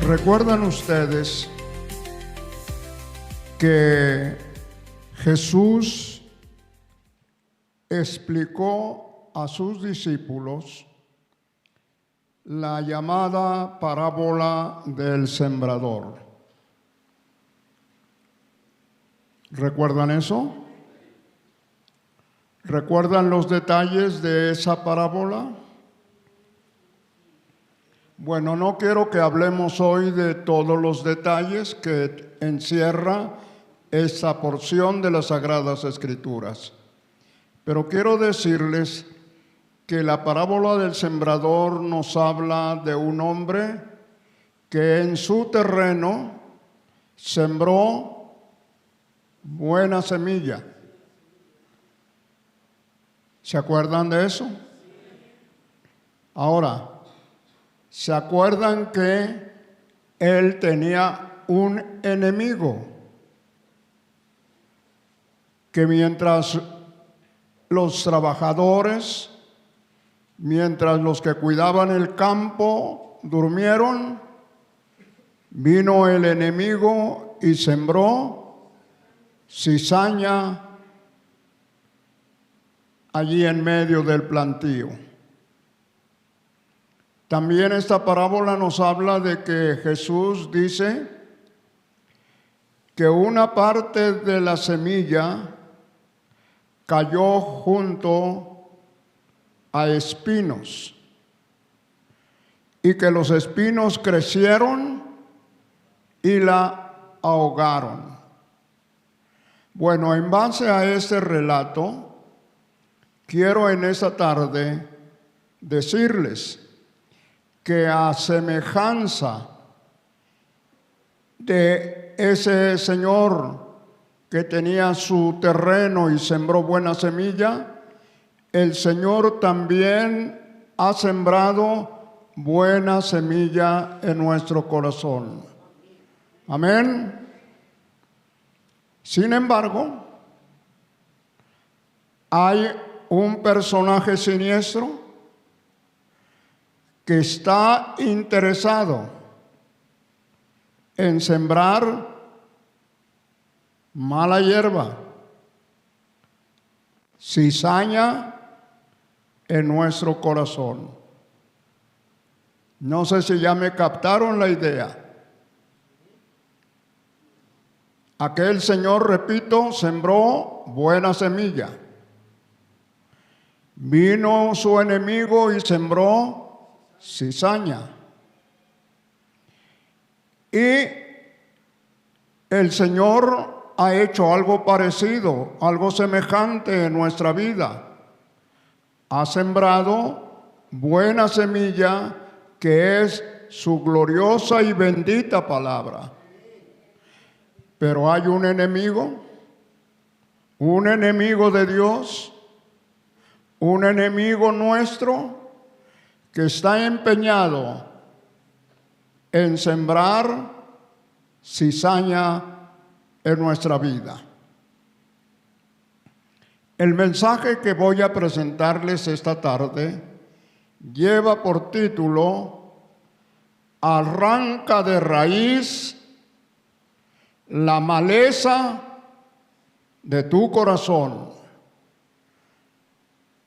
¿Recuerdan ustedes que Jesús explicó a sus discípulos la llamada parábola del sembrador? ¿Recuerdan eso? ¿Recuerdan los detalles de esa parábola? Bueno, no quiero que hablemos hoy de todos los detalles que encierra esta porción de las Sagradas Escrituras, pero quiero decirles que la parábola del sembrador nos habla de un hombre que en su terreno sembró buena semilla. ¿Se acuerdan de eso? Ahora, ¿se acuerdan que él tenía un enemigo? Que mientras los trabajadores, mientras los que cuidaban el campo durmieron, vino el enemigo y sembró cizaña allí en medio del plantío. También esta parábola nos habla de que Jesús dice que una parte de la semilla cayó junto a espinos y que los espinos crecieron y la ahogaron. Bueno, en base a este relato, quiero en esta tarde decirles que a semejanza de ese señor que tenía su terreno y sembró buena semilla, el Señor también ha sembrado buena semilla en nuestro corazón. Amén. Sin embargo, hay un personaje siniestro que está interesado en sembrar mala hierba, cizaña en nuestro corazón. No sé si ya me captaron la idea. Aquel señor, repito, sembró buena semilla. Vino su enemigo y sembró cizaña. Y el Señor ha hecho algo parecido, algo semejante en nuestra vida. Ha sembrado buena semilla, que es su gloriosa y bendita palabra. Pero hay un enemigo de Dios, un enemigo nuestro, que está empeñado en sembrar cizaña en nuestra vida. El mensaje que voy a presentarles esta tarde lleva por título: Arranca de raíz la maleza de tu corazón.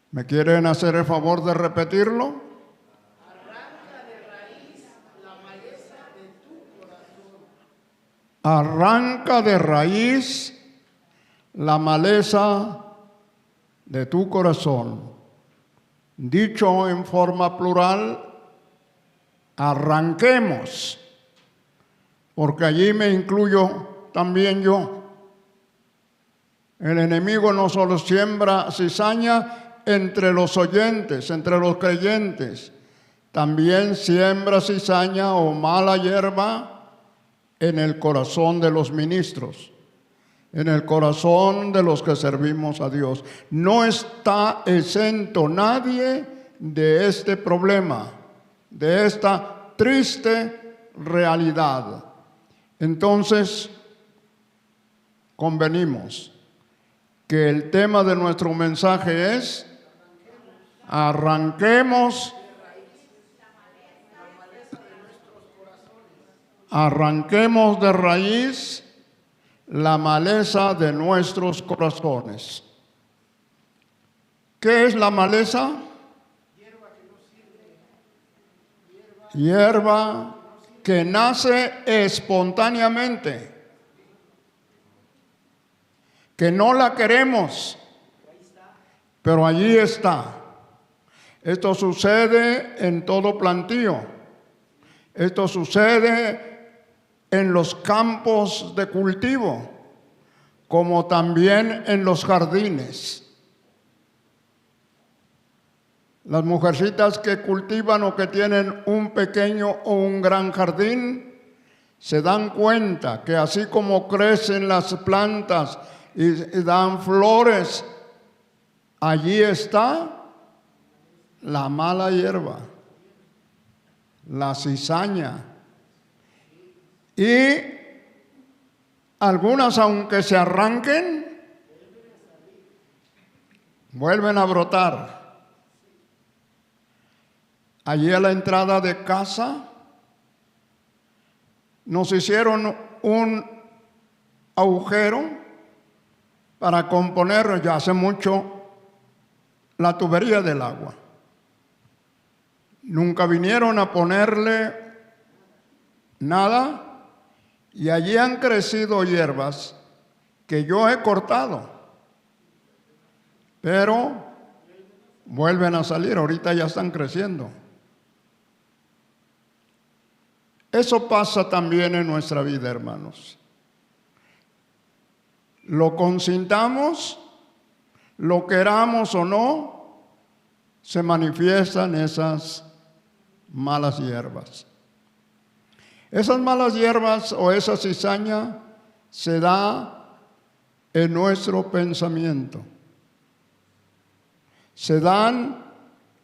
¿Me quieren hacer el favor de repetirlo? Arranca de raíz la maleza de tu corazón. Dicho en forma plural, arranquemos, porque allí me incluyo también yo. El enemigo no solo siembra cizaña entre los oyentes, entre los creyentes, también siembra cizaña o mala hierba en el corazón de los ministros, en el corazón de los que servimos a Dios. No está exento nadie de este problema, de esta triste realidad. Entonces, convenimos que el tema de nuestro mensaje es: arranquemos arranquemos de raíz la maleza de nuestros corazones. ¿Qué es la maleza? Hierba que nace espontáneamente, que no la queremos, pero allí está. Esto sucede en todo plantío. Esto sucede en los campos de cultivo, como también en los jardines. Las mujercitas que cultivan o que tienen un pequeño o un gran jardín se dan cuenta que así como crecen las plantas y dan flores, allí está la mala hierba, la cizaña. Y algunas, aunque se arranquen, vuelven a brotar. Allí a la entrada de casa nos hicieron un agujero para componer ya hace mucho la tubería del agua. Nunca vinieron a ponerle nada y allí han crecido hierbas que yo he cortado, pero vuelven a salir, ahorita ya están creciendo. Eso pasa también en nuestra vida, hermanos. Lo consintamos, lo queramos o no, se manifiestan esas malas hierbas. Esas malas hierbas o esa cizaña se da en nuestro pensamiento. Se dan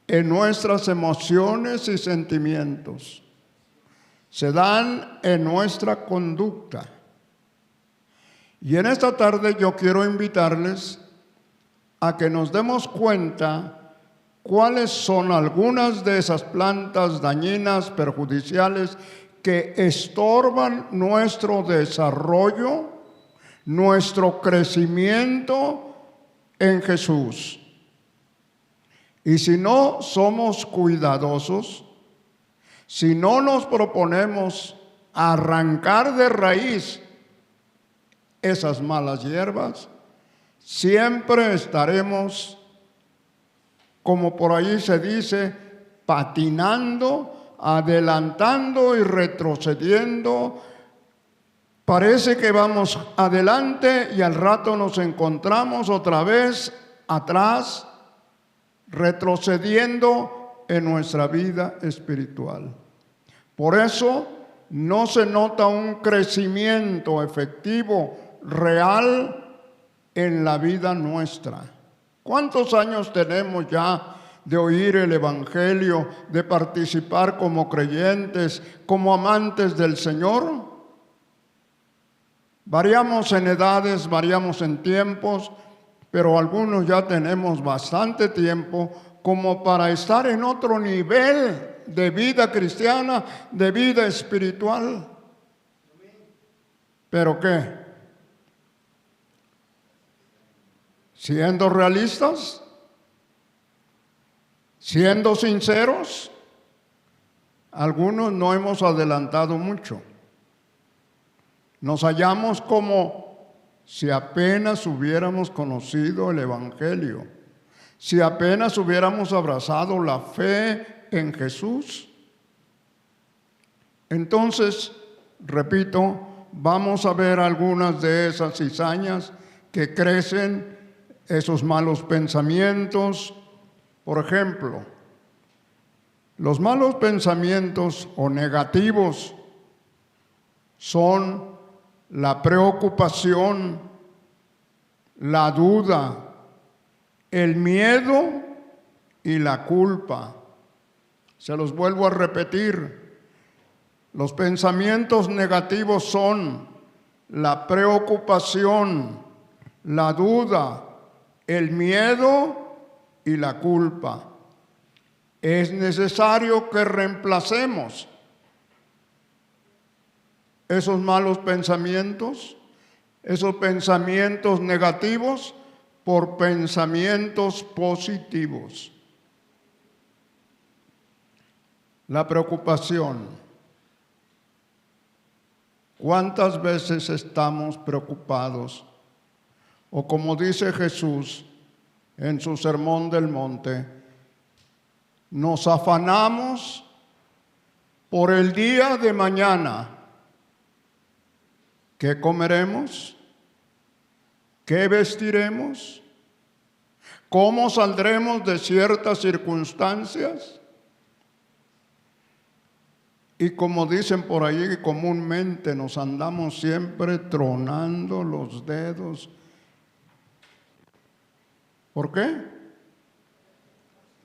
en nuestras emociones y sentimientos. Se dan en nuestra conducta. Y en esta tarde yo quiero invitarles a que nos demos cuenta cuáles son algunas de esas plantas dañinas, perjudiciales, que estorban nuestro desarrollo, nuestro crecimiento en Jesús. Y si no somos cuidadosos, si no nos proponemos arrancar de raíz esas malas hierbas, siempre estaremos, como por ahí se dice, patinando, adelantando y retrocediendo. Parece que vamos adelante y al rato nos encontramos otra vez atrás, retrocediendo en nuestra vida espiritual. Por eso no se nota un crecimiento efectivo, real en la vida nuestra. ¿Cuántos años tenemos ya de oír el Evangelio, de participar como creyentes, como amantes del Señor? Variamos en edades, variamos en tiempos, pero algunos ya tenemos bastante tiempo como para estar en otro nivel de vida cristiana, de vida espiritual. ¿Pero qué? Siendo realistas, siendo sinceros, algunos no hemos adelantado mucho. Nos hallamos como si apenas hubiéramos conocido el Evangelio, si apenas hubiéramos abrazado la fe en Jesús. Entonces, repito, vamos a ver algunas de esas cizañas que crecen, esos malos pensamientos. Por ejemplo, los malos pensamientos o negativos son la preocupación, la duda, el miedo y la culpa. Se los vuelvo a repetir. Los pensamientos negativos son la preocupación, la duda, el miedo y la culpa. Es necesario que reemplacemos esos malos pensamientos, esos pensamientos negativos, por pensamientos positivos. La preocupación. ¿Cuántas veces estamos preocupados? O como dice Jesús en su Sermón del Monte, nos afanamos por el día de mañana. ¿Qué comeremos? ¿Qué vestiremos? ¿Cómo saldremos de ciertas circunstancias? Y como dicen por ahí comúnmente, nos andamos siempre tronando los dedos. ¿Por qué?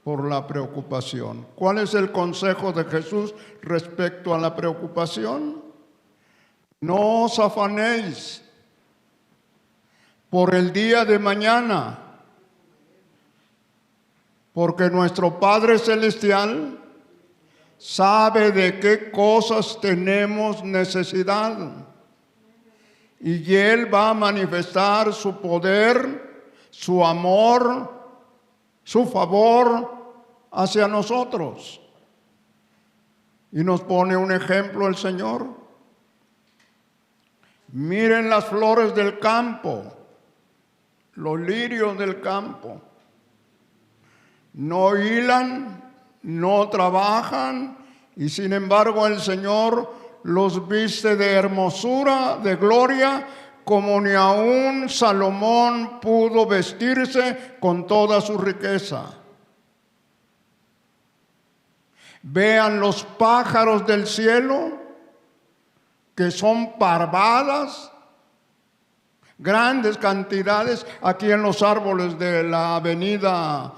Por la preocupación. ¿Cuál es el consejo de Jesús respecto a la preocupación? No os afanéis por el día de mañana, porque nuestro Padre Celestial sabe de qué cosas tenemos necesidad y Él va a manifestar su poder, su amor, su favor hacia nosotros. Y nos pone un ejemplo el Señor. Miren las flores del campo, los lirios del campo. No hilan, no trabajan, y sin embargo el Señor los viste de hermosura, de gloria, como ni aun Salomón pudo vestirse con toda su riqueza. Vean los pájaros del cielo, que son parvadas, grandes cantidades, aquí en los árboles de la avenida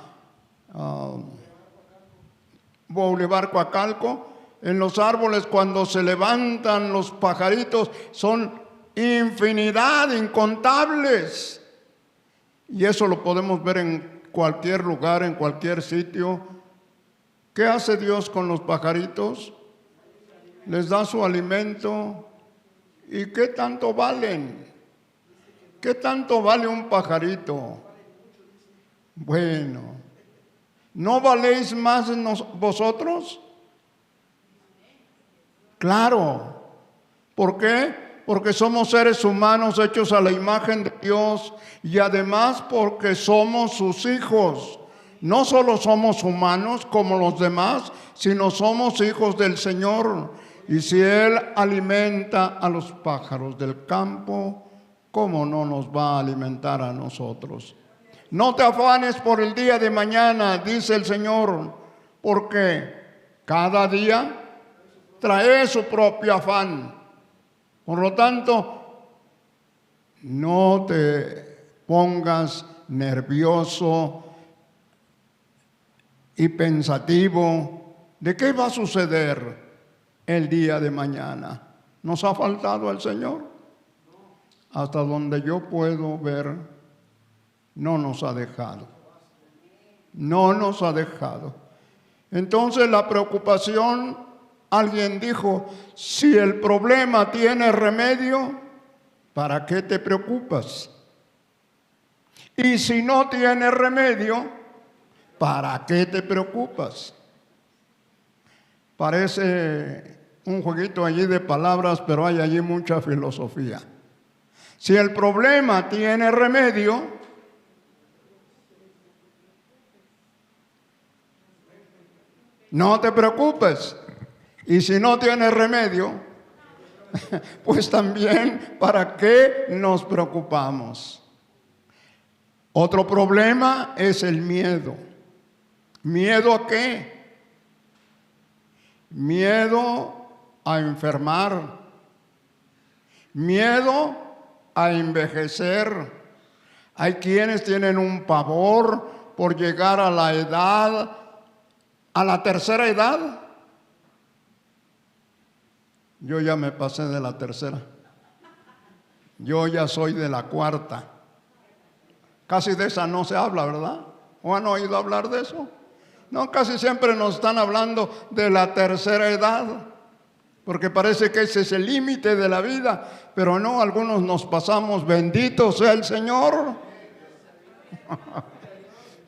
Boulevard Coacalco, en los árboles cuando se levantan los pajaritos son infinidad, incontables. Y eso lo podemos ver en cualquier lugar, en cualquier sitio. ¿Qué hace Dios con los pajaritos? Les da su alimento. ¿Y qué tanto valen? ¿Qué tanto vale un pajarito? Bueno, ¿no valéis más vosotros? Claro. ¿Por qué? Porque somos seres humanos hechos a la imagen de Dios y además porque somos sus hijos. No solo somos humanos como los demás, sino somos hijos del Señor. Y si Él alimenta a los pájaros del campo, ¿cómo no nos va a alimentar a nosotros? No te afanes por el día de mañana, dice el Señor, porque cada día trae su propio afán. Por lo tanto, no te pongas nervioso y pensativo de qué va a suceder el día de mañana. ¿Nos ha faltado el Señor? Hasta donde yo puedo ver, no nos ha dejado. No nos ha dejado. Entonces la preocupación, alguien dijo, si el problema tiene remedio, ¿para qué te preocupas? Y si no tiene remedio, ¿para qué te preocupas? Parece un jueguito allí de palabras, pero hay allí mucha filosofía. Si el problema tiene remedio, no te preocupes. Y si no tiene remedio, pues también, ¿para qué nos preocupamos? Otro problema es el miedo. ¿Miedo a qué? Miedo a enfermar, miedo a envejecer. Hay quienes tienen un pavor por llegar a la edad, a la tercera edad. Yo ya me pasé de la tercera. Yo ya soy de la cuarta. Casi de esa no se habla, ¿verdad? ¿O han oído hablar de eso? No, casi siempre nos están hablando de la tercera edad. porque parece que ese es el límite de la vida, pero no, algunos nos pasamos, bendito sea el Señor.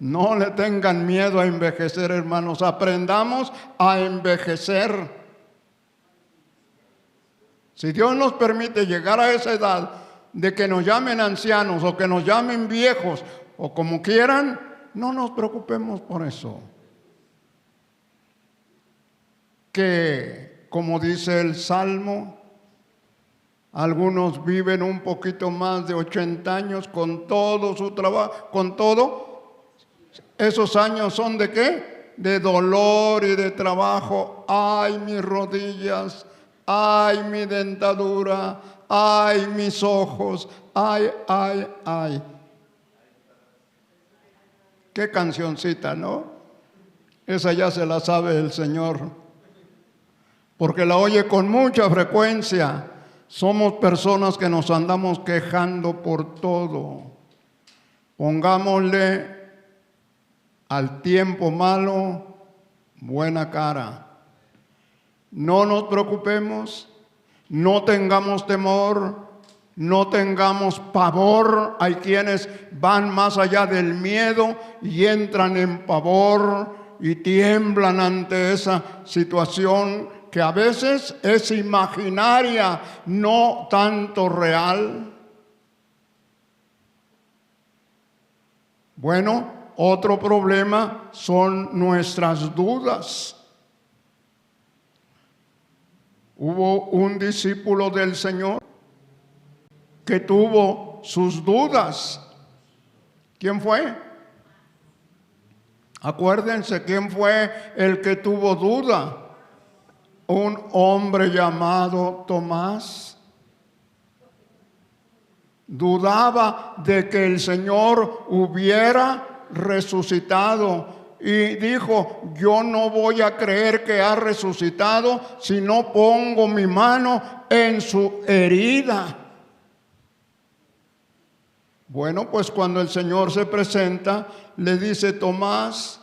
No le tengan miedo a envejecer, hermanos, aprendamos a envejecer. Si Dios nos permite llegar a esa edad de que nos llamen ancianos o que nos llamen viejos o como quieran, no nos preocupemos por eso. Que, como dice el Salmo, algunos viven un poquito más de 80 años con todo su trabajo, con todo. Esos años son ¿de qué? De dolor y de trabajo. Ay, mis rodillas, ay, mi dentadura, ay, mis ojos, ay, ay, ay. Qué cancioncita, ¿no? Esa ya se la sabe el Señor, porque la oye con mucha frecuencia. Somos personas que nos andamos quejando por todo. Pongámosle al tiempo malo buena cara. No nos preocupemos, no tengamos temor, no tengamos pavor. Hay quienes van más allá del miedo y entran en pavor y tiemblan ante esa situación que a veces es imaginaria, no tanto real. Bueno, otro problema son nuestras dudas. Hubo un discípulo del Señor que tuvo sus dudas. ¿Quién fue? Acuérdense, ¿quién fue el que tuvo duda? Un hombre llamado Tomás. Dudaba de que el Señor hubiera resucitado y dijo: yo no voy a creer que ha resucitado si no pongo mi mano en su herida. Bueno, pues cuando el Señor se presenta, le dice: Tomás,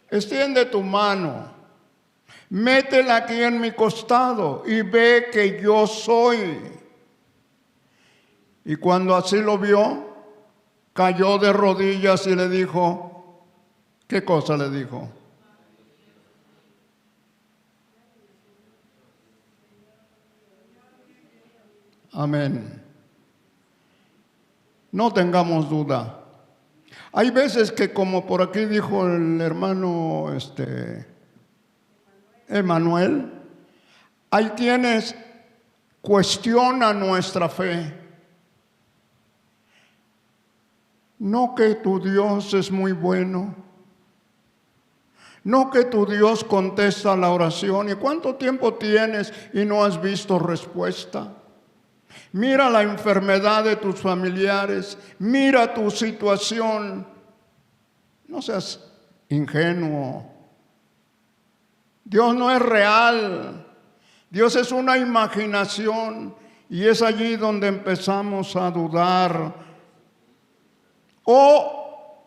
extiende tu mano, métela aquí en mi costado y ve que yo soy. Y cuando así lo vio, cayó de rodillas y le dijo, ¿qué cosa le dijo? Amén. No tengamos duda. Hay veces que, como por aquí dijo el hermano Emanuel, hay quienes cuestionan nuestra fe. No que tu Dios es muy bueno, no que tu Dios contesta la oración. ¿Y cuánto tiempo tienes y no has visto respuesta? Mira la enfermedad de tus familiares, mira tu situación. No seas ingenuo. Dios no es real. Dios es una imaginación y es allí donde empezamos a dudar. O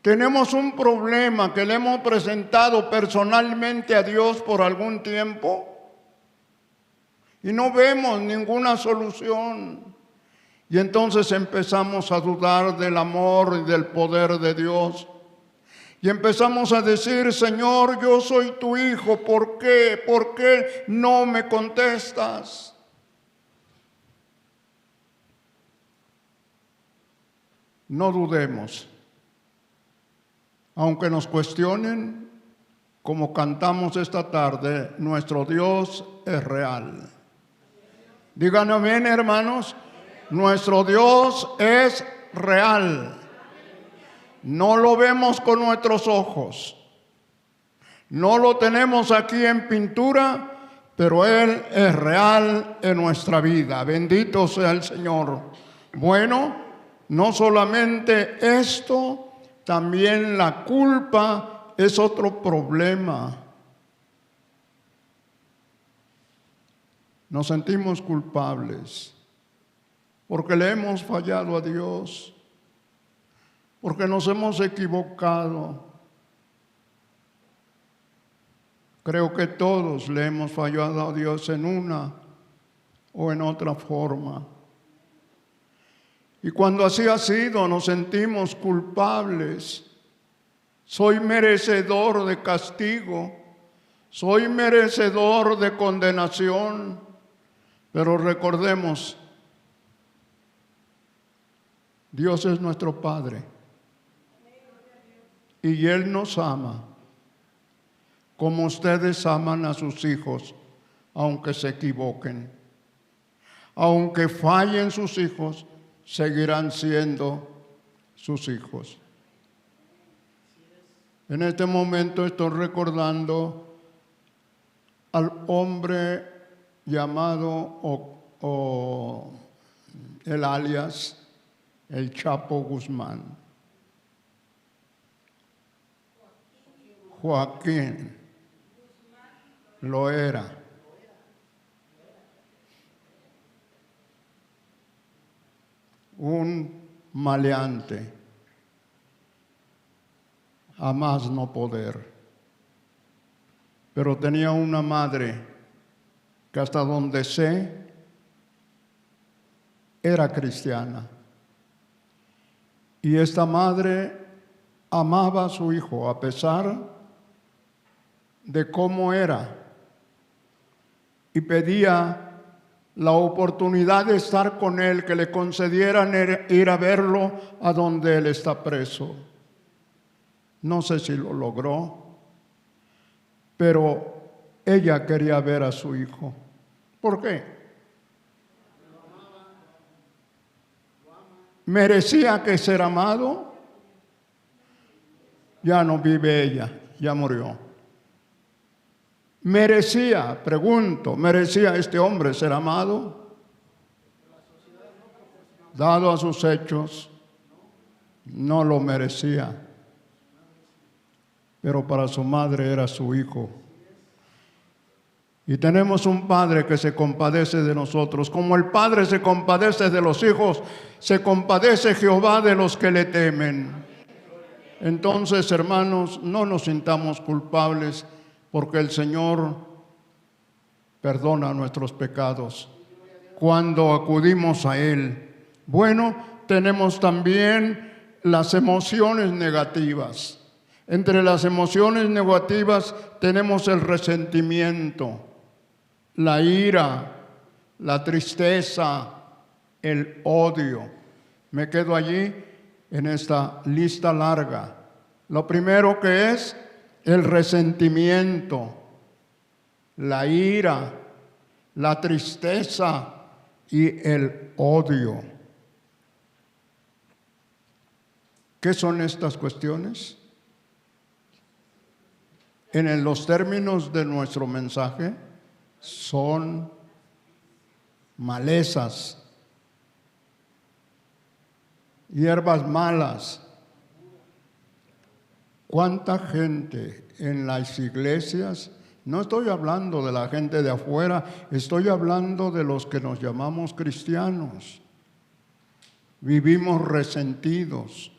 tenemos un problema que le hemos presentado personalmente a Dios por algún tiempo y no vemos ninguna solución. Y entonces empezamos a dudar del amor y del poder de Dios. Y empezamos a decir: Señor, yo soy tu hijo, ¿por qué? ¿Por qué no me contestas? No dudemos. Aunque nos cuestionen, como cantamos esta tarde, nuestro Dios es real. Digan amén, hermanos. Nuestro Dios es real. No lo vemos con nuestros ojos. No lo tenemos aquí en pintura, pero Él es real en nuestra vida. Bendito sea el Señor. Bueno, no solamente esto, también la culpa es otro problema. Nos sentimos culpables porque le hemos fallado a Dios, porque nos hemos equivocado. Creo que todos le hemos fallado a Dios en una o en otra forma. Y cuando así ha sido, nos sentimos culpables. Soy merecedor de castigo, soy merecedor de condenación, pero recordemos, Dios es nuestro Padre y Él nos ama como ustedes aman a sus hijos, aunque se equivoquen. Aunque fallen sus hijos, seguirán siendo sus hijos. En este momento estoy recordando al hombre llamado el alias el Chapo Guzmán. Joaquín lo era. Un maleante, a más no poder. Pero tenía una madre que hasta donde sé era cristiana. Y esta madre amaba a su hijo a pesar de cómo era y pedía la oportunidad de estar con él, que le concedieran ir a verlo a donde él está preso. No sé si lo logró, pero ella quería ver a su hijo. ¿Por qué? ¿Merecía que ser amado? Ya no vive ella, ya murió. ¿Merecía, pregunto, merecía este hombre ser amado? Dado a sus hechos, no lo merecía. Pero para su madre era su hijo. Y tenemos un Padre que se compadece de nosotros. Como el Padre se compadece de los hijos, se compadece Jehová de los que le temen. Entonces, hermanos, no nos sintamos culpables, porque el Señor perdona nuestros pecados cuando acudimos a Él. Bueno, tenemos también las emociones negativas. Entre las emociones negativas tenemos el resentimiento, la ira, la tristeza, el odio. Me quedo allí en esta lista larga. Lo primero que es el resentimiento, la ira, la tristeza y el odio. ¿Qué son estas cuestiones? En los términos de nuestro mensaje, son malezas, hierbas malas. ¿Cuánta gente en las iglesias? No estoy hablando de la gente de afuera, estoy hablando de los que nos llamamos cristianos. Vivimos resentidos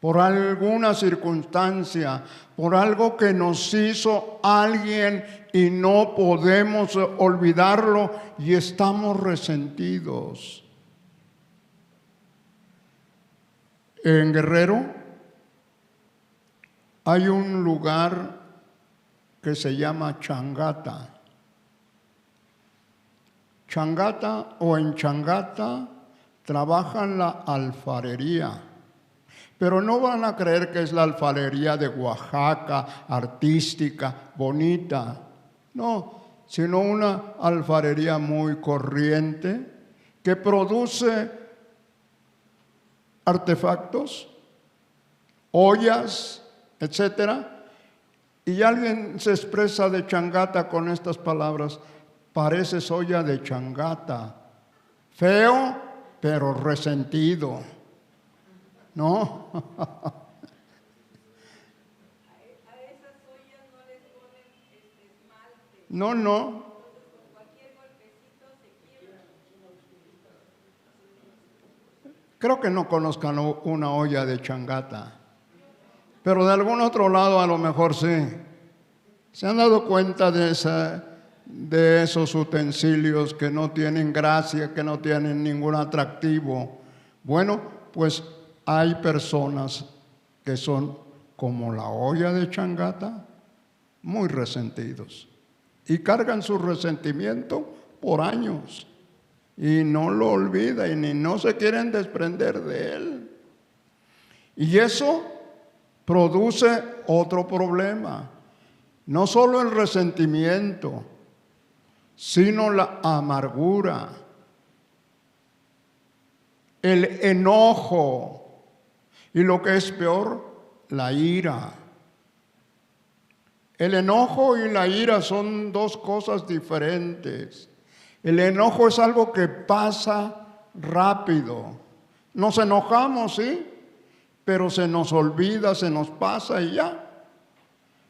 por alguna circunstancia, por algo que nos hizo alguien y no podemos olvidarlo y estamos resentidos. En Guerrero hay un lugar que se llama Changata. Changata o en Changata trabajan la alfarería. Pero no van a creer que es la alfarería de Oaxaca, artística, bonita. No, sino una alfarería muy corriente que produce artefactos, ollas, etcétera. Y alguien se expresa de Changata con estas palabras: pareces olla de Changata, feo pero resentido. ¿No? A esas ollas no les ponen esmalte. No. Entonces, con cualquier golpecito se quiebra. Creo que no conozcan una olla de Changata, pero de algún otro lado a lo mejor sí. ¿Se han dado cuenta de esos utensilios que no tienen gracia, que no tienen ningún atractivo? Bueno, pues hay personas que son como la olla de Changata, muy resentidos. Y cargan su resentimiento por años. Y no lo olvidan y no se quieren desprender de él. Y eso produce otro problema. No solo el resentimiento, sino la amargura, el enojo y lo que es peor, la ira. El enojo y la ira son dos cosas diferentes. El enojo es algo que pasa rápido. Nos enojamos, sí, pero se nos olvida, se nos pasa y ya.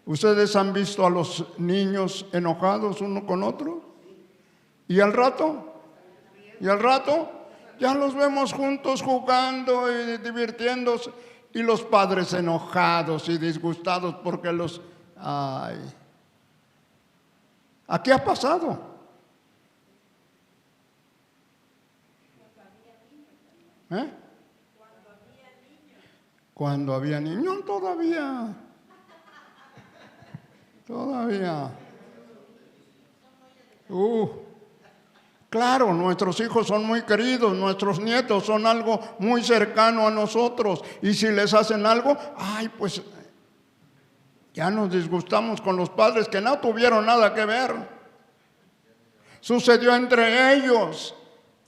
¿Ustedes han visto a los niños enojados uno con otro? ¿Y al rato? Ya los vemos juntos jugando y divirtiéndose. Y los padres enojados y disgustados porque los... ¡Ay! ¿Aquí ha pasado? ¿Eh? Cuando había niños, todavía. Claro, nuestros hijos son muy queridos, nuestros nietos son algo muy cercano a nosotros. Y si les hacen algo, ¡ay, pues! Ya nos disgustamos con los padres que no tuvieron nada que ver. Sucedió entre ellos.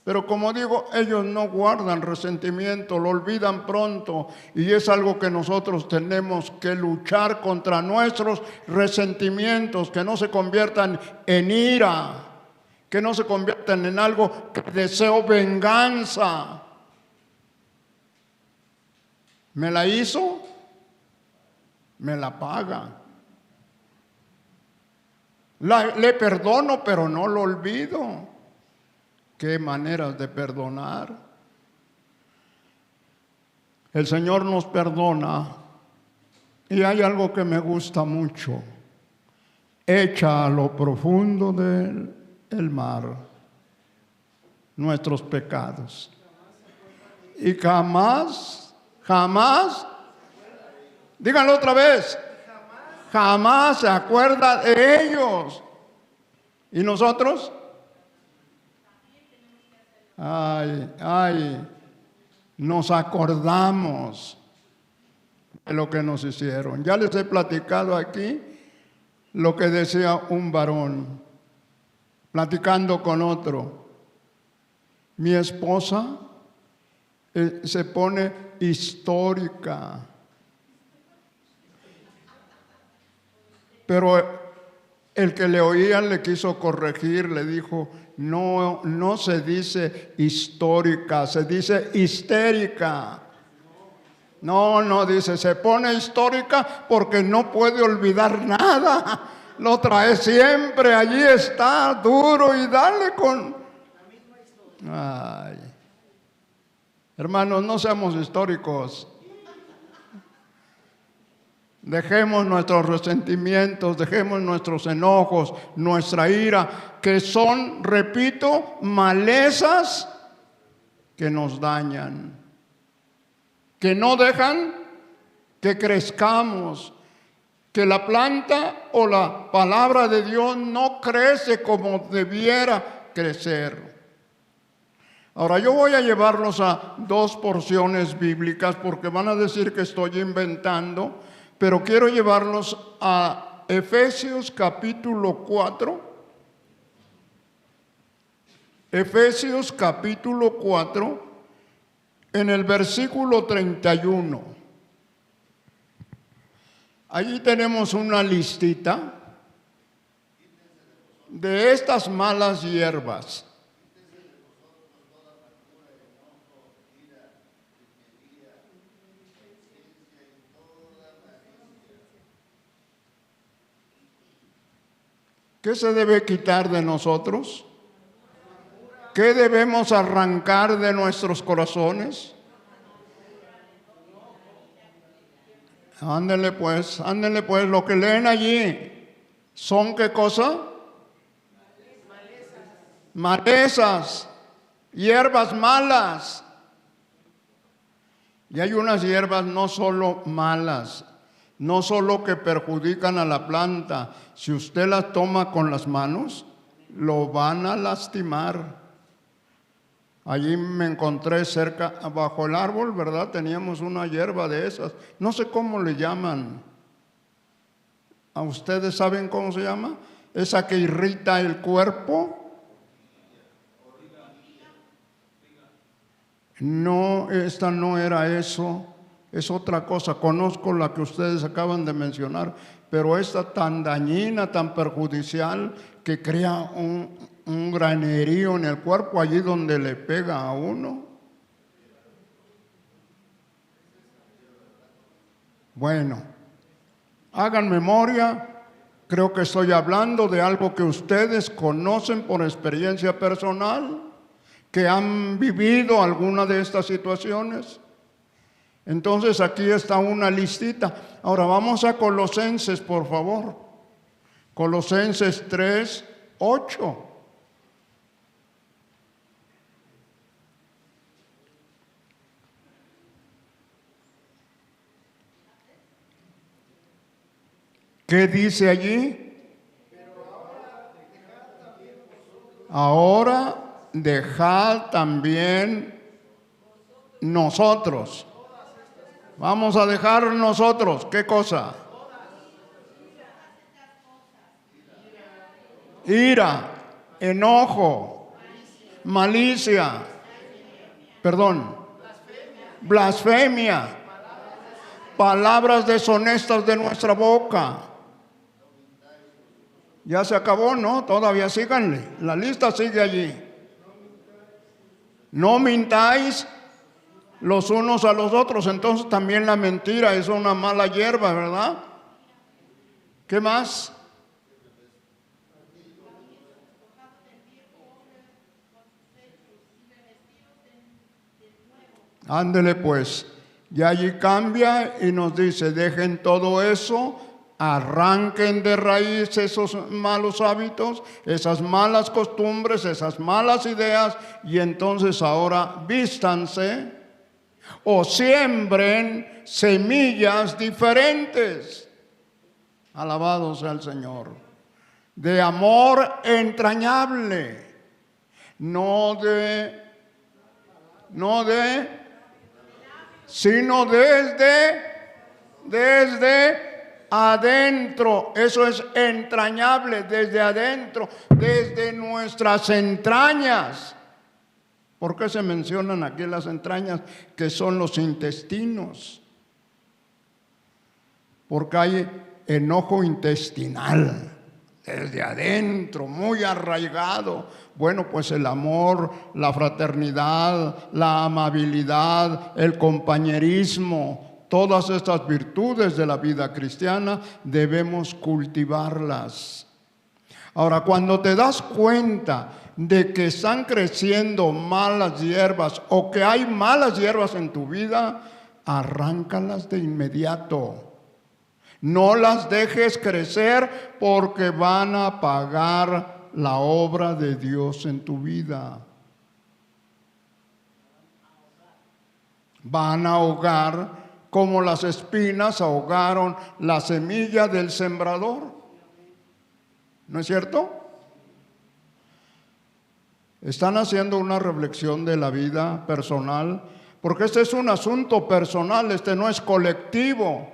Pero como digo, ellos no guardan resentimiento, lo olvidan pronto. Y es algo que nosotros tenemos que luchar contra nuestros resentimientos, que no se conviertan en ira, que no se conviertan en algo que deseo venganza. ¿Me la hizo? Me la paga. Le perdono, pero no lo olvido. ¿Qué maneras de perdonar? El Señor nos perdona y hay algo que me gusta mucho. Echa a lo profundo del mar nuestros pecados. Y jamás, díganlo otra vez, jamás se acuerda de ellos. ¿Y nosotros? Nos acordamos de lo que nos hicieron. Ya les he platicado aquí lo que decía un varón, platicando con otro. Mi esposa se pone histórica, pero el que le oía le quiso corregir, le dijo, no se dice histórica, se dice histérica. No, dice, se pone histórica porque no puede olvidar nada. Lo trae siempre, allí está, duro y dale con... Ay. Hermanos, no seamos históricos. Dejemos nuestros resentimientos, dejemos nuestros enojos, nuestra ira, que son, repito, malezas que nos dañan, que no dejan que crezcamos, que la planta o la palabra de Dios no crece como debiera crecer. Ahora yo voy a llevarlos a dos porciones bíblicas porque van a decir que estoy inventando, pero quiero llevarlos a Efesios capítulo 4. Efesios capítulo 4, en el versículo 31. Allí tenemos una listita de estas malas hierbas. ¿Qué se debe quitar de nosotros? ¿Qué debemos arrancar de nuestros corazones? Ándele pues, lo que leen allí. ¿Son qué cosa? Malezas, hierbas malas. Y hay unas hierbas no solo malas, no solo que perjudican a la planta. Si usted las toma con las manos, lo van a lastimar. Allí me encontré cerca, bajo el árbol, ¿verdad? Teníamos una hierba de esas. No sé cómo le llaman. ¿A ustedes saben cómo se llama? Esa que irrita el cuerpo. No, esta no era eso. Es otra cosa. Conozco la que ustedes acaban de mencionar, pero esta tan dañina, tan perjudicial, que crea un granerío en el cuerpo allí donde le pega a uno. Bueno, hagan memoria. Creo que estoy hablando de algo que ustedes conocen por experiencia personal, que han vivido alguna de estas situaciones. Entonces aquí está una listita. Ahora vamos a Colosenses, por favor. Colosenses 3:8. ¿Qué dice allí? Ahora dejad también nosotros. Vamos a dejar nosotros, ¿qué cosa? Ira, enojo, malicia, blasfemia, palabras deshonestas de nuestra boca. Ya se acabó, ¿no? Todavía síganle. La lista sigue allí. No mintáis los unos a los otros. Entonces también la mentira es una mala hierba, ¿verdad? ¿Qué más? Ándele pues. Y allí cambia y nos dice, dejen todo eso, arranquen de raíz esos malos hábitos, esas malas costumbres, esas malas ideas, y entonces ahora vístanse o siembren semillas diferentes. Alabado sea el Señor. De amor entrañable, sino desde adentro. Eso es entrañable, desde adentro, desde nuestras entrañas. ¿Por qué se mencionan aquí las entrañas, que son los intestinos? Porque hay enojo intestinal, desde adentro, muy arraigado. Bueno, pues el amor, la fraternidad, la amabilidad, el compañerismo, todas estas virtudes de la vida cristiana debemos cultivarlas. Ahora, cuando te das cuenta de que están creciendo malas hierbas o que hay malas hierbas en tu vida, arráncalas de inmediato. No las dejes crecer porque van a apagar la obra de Dios en tu vida. Van a ahogar como las espinas ahogaron la semilla del sembrador. ¿No es cierto? Están haciendo una reflexión de la vida personal, porque este es un asunto personal, este no es colectivo.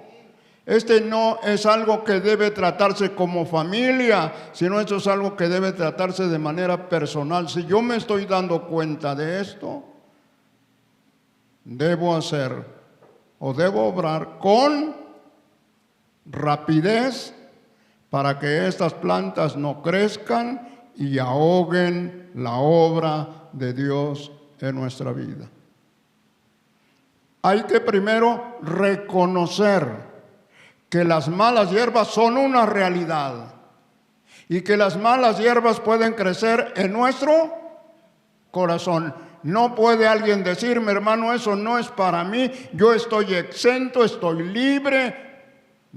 Este no es algo que debe tratarse como familia, sino esto es algo que debe tratarse de manera personal. Si yo me estoy dando cuenta de esto, debo hacer o debo obrar con rapidez para que estas plantas no crezcan y ahoguen la obra de Dios en nuestra vida. Hay que primero reconocer que las malas hierbas son una realidad y que las malas hierbas pueden crecer en nuestro corazón. No puede alguien decirme, hermano, eso no es para mí, yo estoy exento, estoy libre.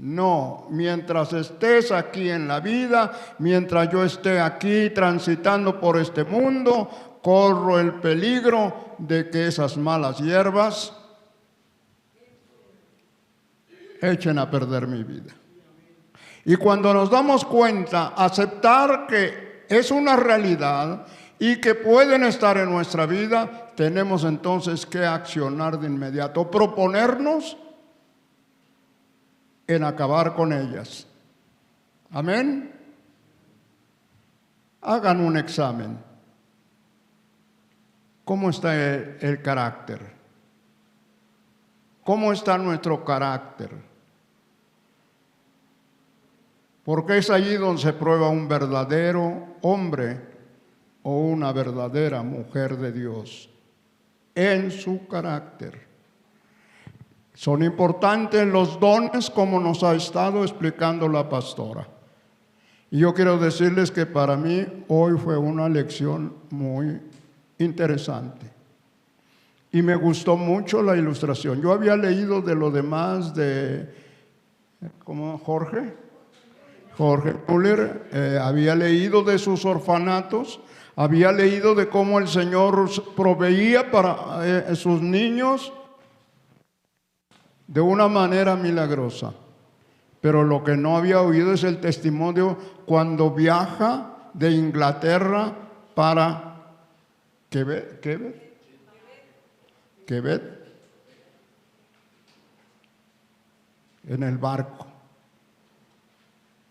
No, mientras estés aquí en la vida, mientras yo esté aquí transitando por este mundo, corro el peligro de que esas malas hierbas echen a perder mi vida. Y cuando nos damos cuenta, aceptar que es una realidad y que pueden estar en nuestra vida, tenemos entonces que accionar de inmediato, proponernos en acabar con ellas. Amén. Hagan un examen. ¿Cómo está el carácter? ¿Cómo está nuestro carácter? Porque es allí donde se prueba un verdadero hombre o una verdadera mujer de Dios, en su carácter. Son importantes los dones, como nos ha estado explicando la pastora. Y yo quiero decirles que para mí hoy fue una lección muy interesante. Y me gustó mucho la ilustración. Yo había leído de lo demás de, ¿cómo? Jorge Müller, había leído de sus orfanatos, había leído de cómo el Señor proveía para sus niños de una manera milagrosa. Pero lo que no había oído es el testimonio cuando viaja de Inglaterra para Quebec, en el barco.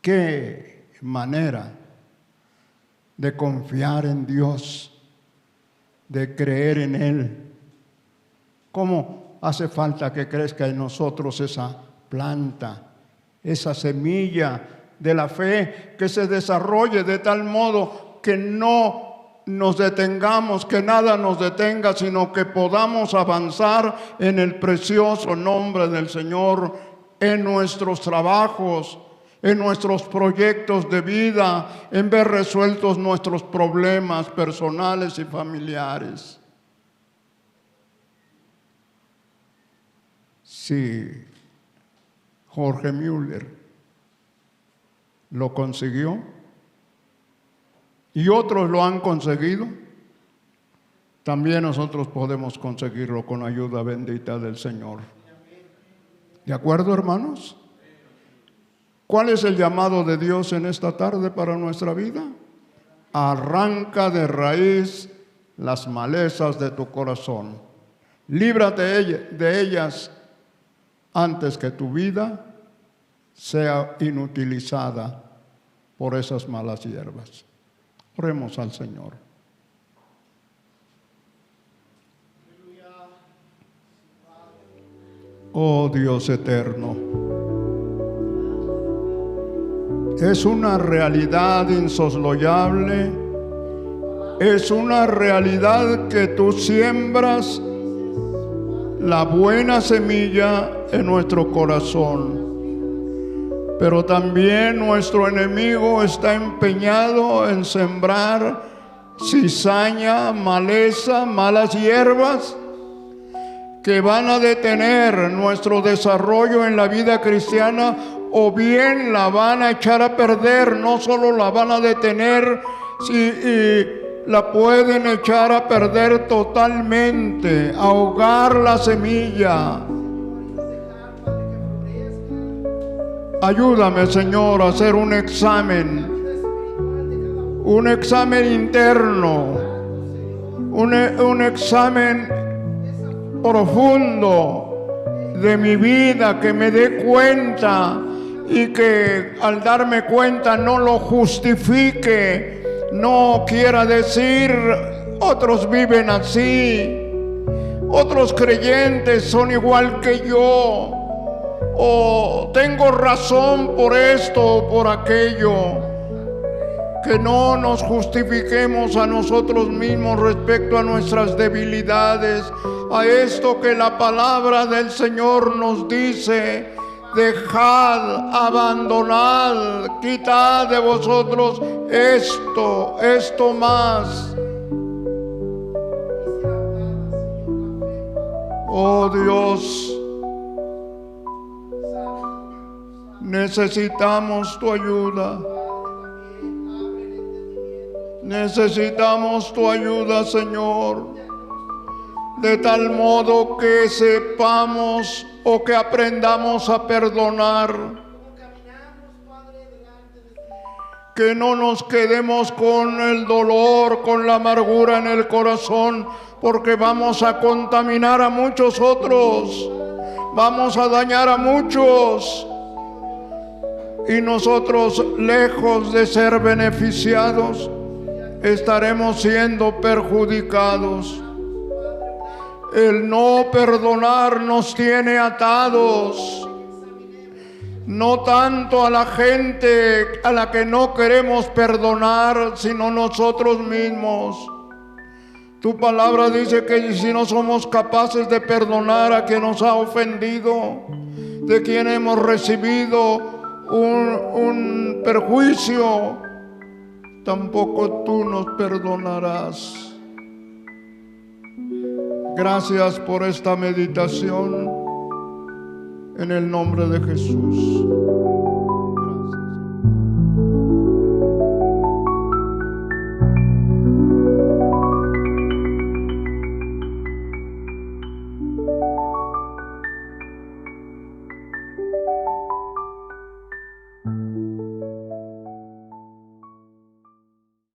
Qué manera de confiar en Dios, de creer en Él. ¿Cómo hace falta que crezca en nosotros esa planta, esa semilla de la fe, que se desarrolle de tal modo que no nos detengamos, que nada nos detenga, sino que podamos avanzar en el precioso nombre del Señor, en nuestros trabajos, en nuestros proyectos de vida, en ver resueltos nuestros problemas personales y familiares. Sí, Jorge Müller lo consiguió y otros lo han conseguido. También nosotros podemos conseguirlo con ayuda bendita del Señor. ¿De acuerdo, hermanos? ¿Cuál es el llamado de Dios en esta tarde para nuestra vida? Arranca de raíz las malezas de tu corazón. Líbrate de ellas antes que tu vida sea inutilizada por esas malas hierbas. Oremos al Señor. Oh Dios eterno, es una realidad insoslayable, es una realidad que tú siembras la buena semilla en nuestro corazón. Pero también nuestro enemigo está empeñado en sembrar cizaña, maleza, malas hierbas que van a detener nuestro desarrollo en la vida cristiana, o bien la van a echar a perder. No solo la van a detener, la pueden echar a perder totalmente, ahogar la semilla. Ayúdame, Señor, a hacer un examen interno, un examen profundo de mi vida, que me dé cuenta y que al darme cuenta no lo justifique. No quiera decir, otros viven así, otros creyentes son igual que yo, o tengo razón por esto o por aquello. Que no nos justifiquemos a nosotros mismos respecto a nuestras debilidades, a esto que la palabra del Señor nos dice: dejad, abandonad, quitad de vosotros esto más. Oh Dios, Necesitamos tu ayuda. Necesitamos tu ayuda, Señor, de tal modo que sepamos o que aprendamos a perdonar, que no nos quedemos con el dolor, con la amargura en el corazón, porque vamos a contaminar a muchos otros, vamos a dañar a muchos, y nosotros, lejos de ser beneficiados, estaremos siendo perjudicados. El no perdonar nos tiene atados, no tanto a la gente a la que no queremos perdonar, sino nosotros mismos. Tu palabra dice que si no somos capaces de perdonar a quien nos ha ofendido, de quien hemos recibido un perjuicio, tampoco tú nos perdonarás. Gracias por esta meditación, en el nombre de Jesús.